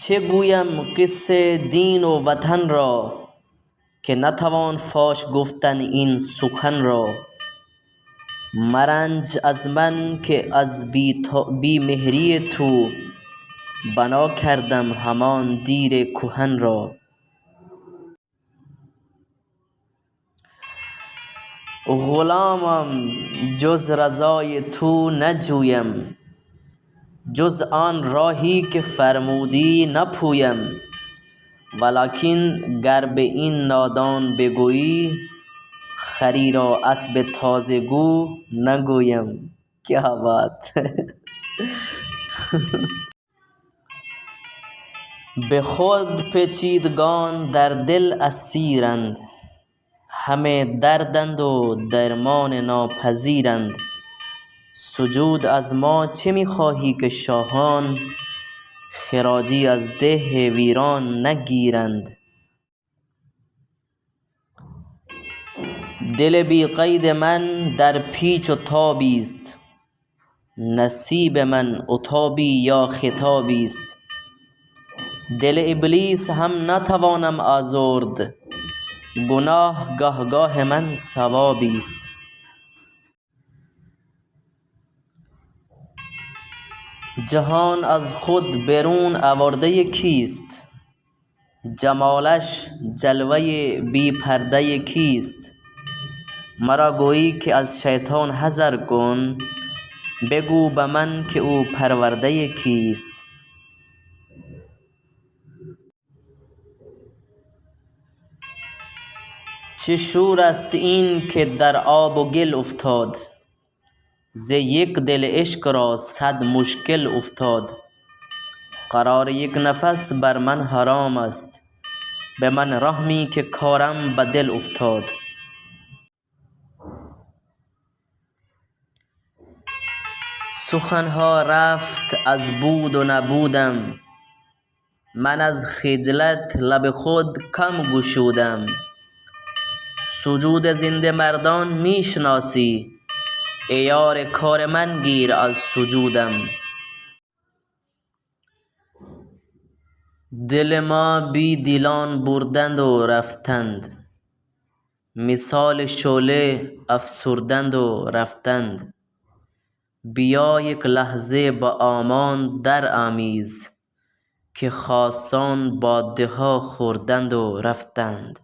چه گویم قصه دین و وطن را که نتوان فاش گفتن این سخن را. مرنج از من که از بی مهری تو بنا کردم همان دیر کهن را. غلامم جز رضای تو نجویم، جز آن راهی که فرمودی نپویم. ولکن گر به این نادان بگویی، خری را اسب تازه گو نگویم. کیا بات به خود پیچیدگان در دل اسیرند، همه دردند و درمان ناپذیرند. سجود از ما چه می‌خواهی که شاهان، خراجی از ده ویران نگیرند. دل بی قید من در پیچ و تابی است، نصیب من عتابی یا خطابی است. دل ابلیس هم نتوانم آزرد، گناه گاه گاه من ثوابی است. جهان از خود برون آورده کیست، جمالش جلوه بی پرده کیست. مرا گویی که از شیطان حذر کن، بگو به من که او پرورده کیست. چه شور است این که در آب و گل افتاد، ز یک دل عشق را صد مشکل افتاد. قرار یک نفس بر من حرام است، به من رحمی که کارم به دل افتاد. سخنها رفت از بود و نبودم، من از خجلت لب خود کم گشودم. سجود زنده مردان می شناسی، ای یار کار من گیر از سجودم. دل ما بی دلان بردند و رفتند، مثال شعله افسردند و رفتند. بیا یک لحظه با امان در آمیز، که خاصان باده ها خوردند و رفتند.